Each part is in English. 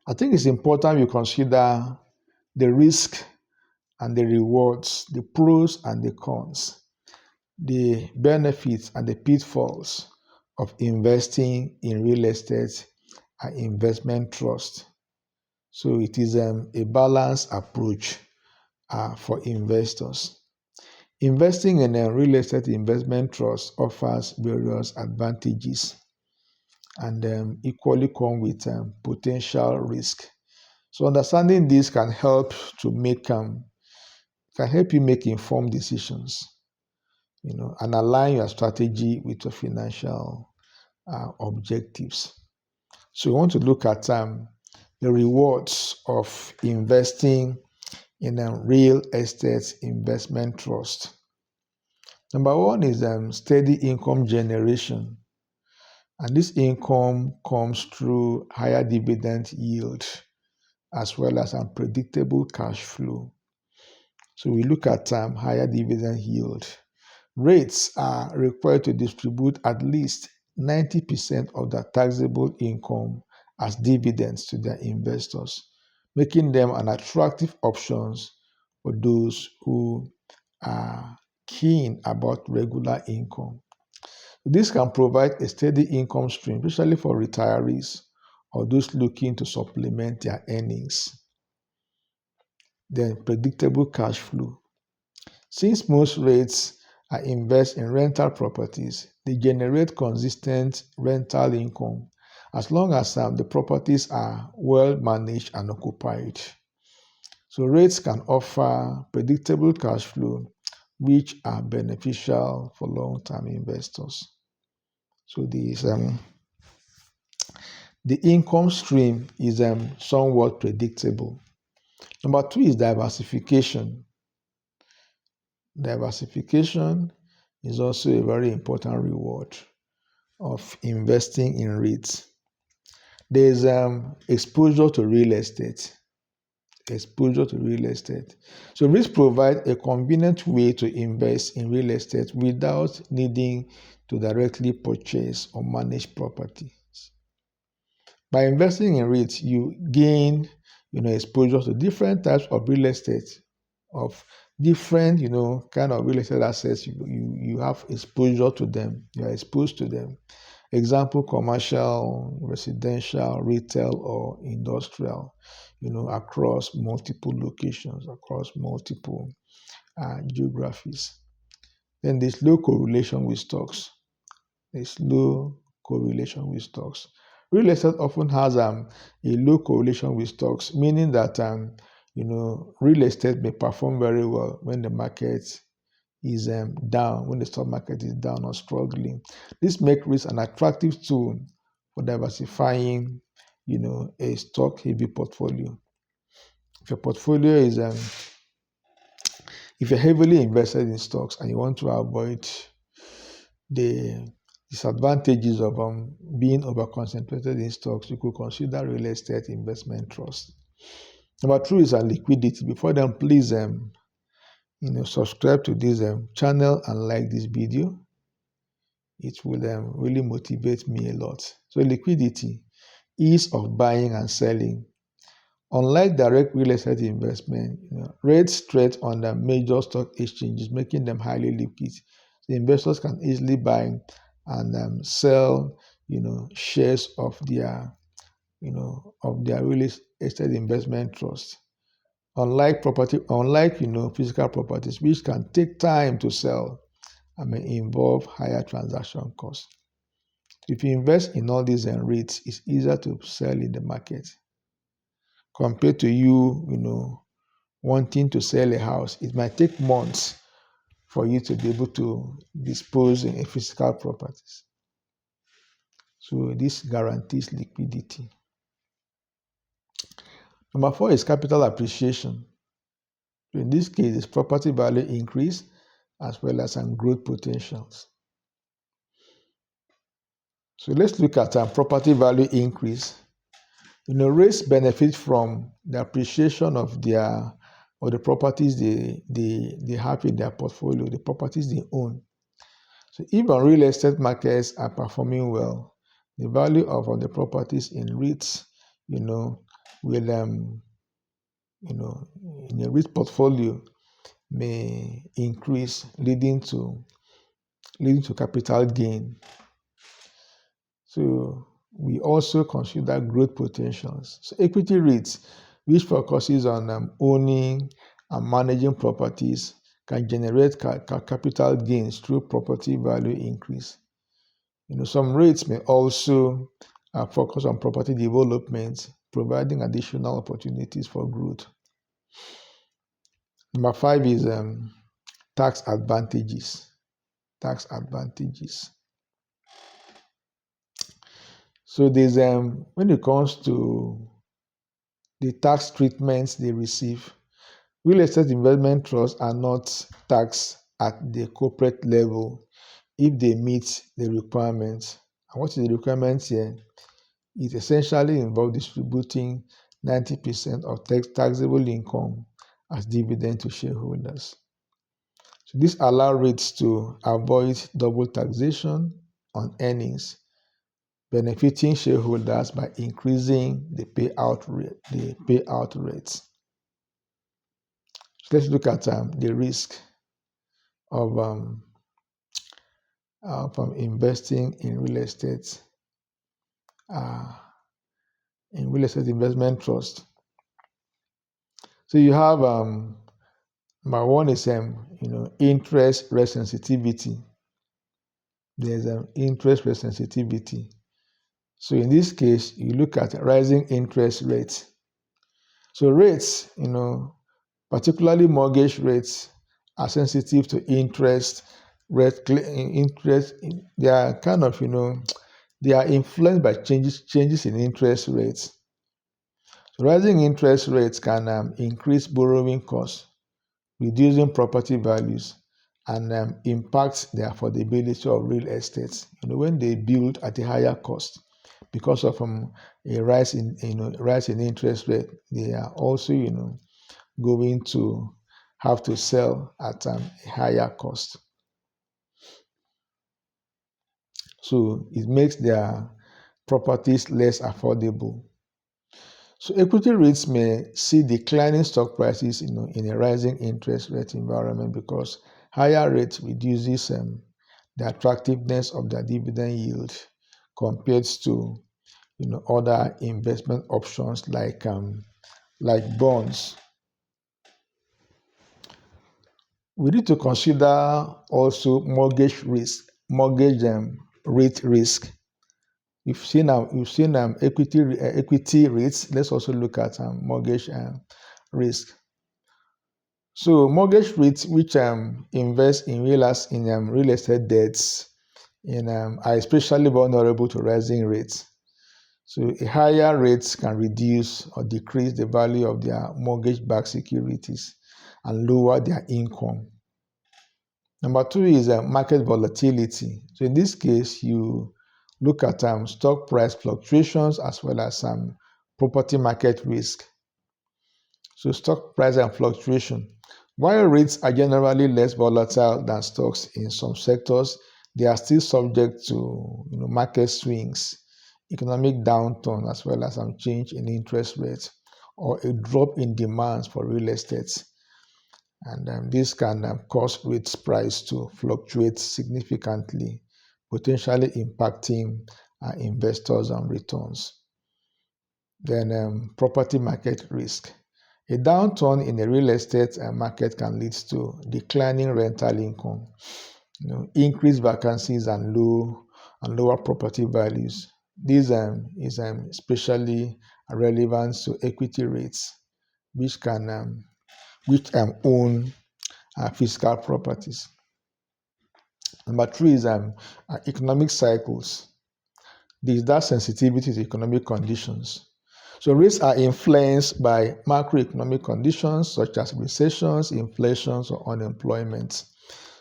I think it's important you consider the risk and the rewards, the pros and the cons, the benefits and the pitfalls of investing in real estate and investment trust. So it is a balanced approach for investors. Investing in a real estate investment trust offers various advantages and equally come with potential risk. So understanding this can help you make informed decisions, and align your strategy with your financial objectives. So we want to look at the rewards of investing in a real estate investment trust. Number one is steady income generation. And this income comes through higher dividend yield as well as unpredictable cash flow. So we look at higher dividend yield. REITs are required to distribute at least 90% of their taxable income as dividends to their investors, making them an attractive option for those who are keen about regular income. This can provide a steady income stream, especially for retirees or those looking to supplement their earnings. Then predictable cash flow. Since most REITs are invest in rental properties, they generate consistent rental income as long as the properties are well managed and occupied. So REITs can offer predictable cash flow, which are beneficial for long-term investors. So the income stream is somewhat predictable. Number two is diversification. Diversification is also a very important reward of investing in REITs. There is exposure to real estate. Exposure to real estate. So REITs provide a convenient way to invest in real estate without needing to directly purchase or manage properties. By investing in REITs, you gain, exposure to different types of real estate, of different, kind of real estate assets. You have exposure to them. You are exposed to them. Example: commercial, residential, retail, or industrial. Across multiple locations, across multiple geographies. Then there's low correlation with stocks. There's low correlation with stocks. Real estate often has a low correlation with stocks, meaning that real estate may perform very well when the market is down, when the stock market is down or struggling. This makes REITs an attractive tool for diversifying, a stock-heavy portfolio. If your portfolio is if you're heavily invested in stocks and you want to avoid the disadvantages of being over-concentrated in stocks, you could consider real estate investment trust. Number two is liquidity. Before then, please subscribe to this channel and like this video. It will really motivate me a lot. So liquidity, ease of buying and selling. Unlike direct real estate investment, REITs trade on the major stock exchanges, making them highly liquid. The investors can easily buy and sell, shares of their real estate investment trust. Unlike physical properties, which can take time to sell and may involve higher transaction costs. If you invest in all these REITs, it's easier to sell in the market compared to you, wanting to sell a house. It might take months for you to be able to dispose in physical properties. So this guarantees liquidity. Number four is capital appreciation. So in this case, it's property value increase as well as some growth potentials. So let's look at property value increase. REITs benefit from the appreciation of the properties they have in their portfolio, the properties they own. So if real estate markets are performing well, the value of the properties in REITs, will, in a REIT portfolio may increase, leading to capital gain. So we also consider growth potentials. So equity REITs, which focuses on owning and managing properties, can generate capital gains through property value increase. Some REITs may also focus on property development, providing additional opportunities for growth. Number 5 is tax advantages. Tax advantages. So there's when it comes to the tax treatments they receive, real estate investment trusts are not taxed at the corporate level if they meet the requirements. And what is the requirement here? It essentially involves distributing 90% of taxable income as dividend to shareholders. So this allows REITs to avoid double taxation on earnings, benefiting shareholders by increasing the payout rates. So let's look at the risk of from investing in real estate investment trust. So you have number 1 is interest rate sensitivity. There's interest rate sensitivity. So in this case, you look at rising interest rates. So rates, particularly mortgage rates, are sensitive to interest rate. They are kind of, they are influenced by changes in interest rates. So rising interest rates can increase borrowing costs, reducing property values, and impact the affordability of real estate. When they build at a higher cost because of a rise in interest rate, they are also going to have to sell at a higher cost. So it makes their properties less affordable. So equity REITs may see declining stock prices in a rising interest rate environment because higher rates reduces the attractiveness of their dividend yield compared to other investment options like bonds. We need to consider also mortgage rate risk. You've seen equity REITs. Let's also look at mortgage risk. So mortgage REITs, which invest in real estate debts, are especially vulnerable to rising rates. So higher rates can reduce or decrease the value of their mortgage-backed securities and lower their income. Number 2 is market volatility. So in this case, you look at stock price fluctuations as well as property market risk. So stock price and fluctuation. While rates are generally less volatile than stocks in some sectors, they are still subject to market swings, economic downturn, as well as some change in interest rates or a drop in demands for real estate. And this can cause REITs price to fluctuate significantly, potentially impacting investors and returns. Then property market risk. A downturn in the real estate market can lead to declining rental income, increased vacancies and lower property values. This is especially relevant to equity REITs, which own physical properties. Number 3 is economic cycles. There's that sensitivity to economic conditions. So rates are influenced by macroeconomic conditions such as recessions, inflations, or unemployment.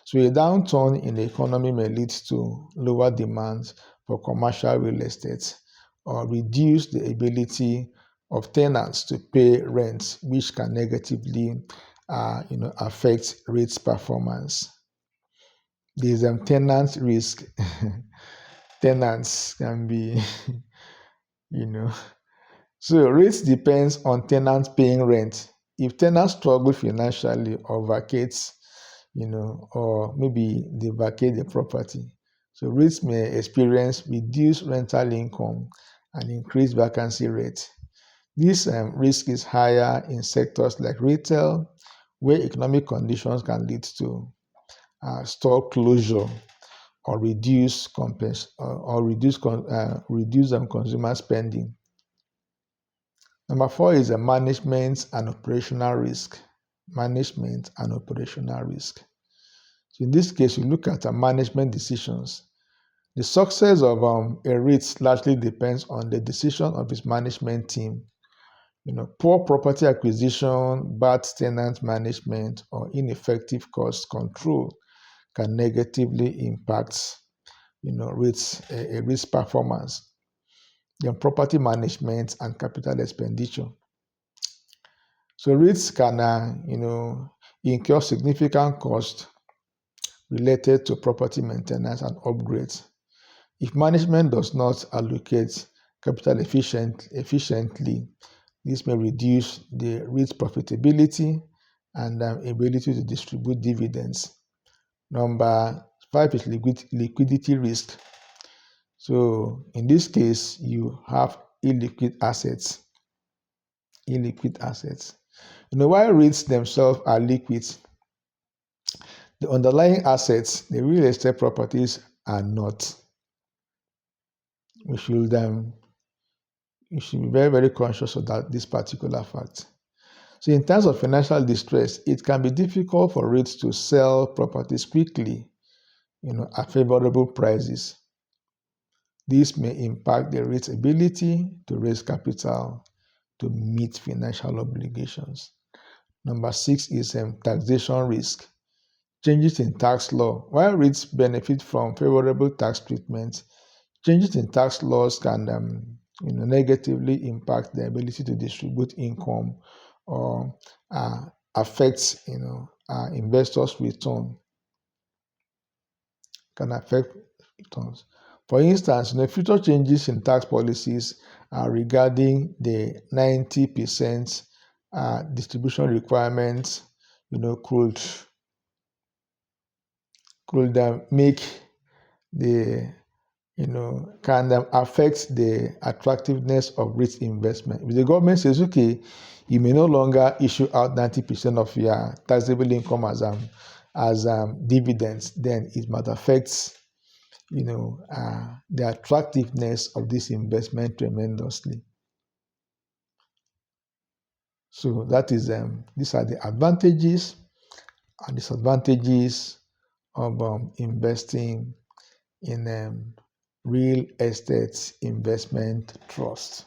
So a downturn in the economy may lead to lower demand for commercial real estate or reduce the ability of tenants to pay rent, which can negatively affect REITs performance. There's tenant risk. Tenants can be, So REITs depends on tenants paying rent. If tenants struggle financially or vacates, or maybe they vacate the property, so REITs may experience reduced rental income and increased vacancy rate. This risk is higher in sectors like retail, where economic conditions can lead to store closure or reduce consumer spending. Number four is a management and operational risk. Management and operational risk. So in this case, we look at management decisions. The success of a REIT largely depends on the decision of its management team. Poor property acquisition, bad tenant management, or ineffective cost control can negatively impact, REIT's performance. Then property management and capital expenditure. So REITs can, incur significant costs related to property maintenance and upgrades. If management does not allocate capital efficiently, this may reduce the REIT's profitability and ability to distribute dividends. Number five is liquidity risk. So in this case, you have illiquid assets. While REITs themselves are liquid, the underlying assets, the real estate properties, are not. We should be very, very conscious of this particular fact. So in terms of financial distress, it can be difficult for REITs to sell properties quickly, at favorable prices. This may impact the REIT's ability to raise capital to meet financial obligations. Number six is taxation risk. Changes in tax law. While REITs benefit from favorable tax treatment, changes in tax laws can negatively impact the ability to distribute income or affect investors' return. Can affect returns. For instance, future changes in tax policies regarding the 90% distribution requirements, could make the can affect the attractiveness of REIT investment. If the government says, okay, you may no longer issue out 90% of your taxable income as dividends, then it might affect the attractiveness of this investment tremendously. So that is these are the advantages and disadvantages of investing in real estate investment trust.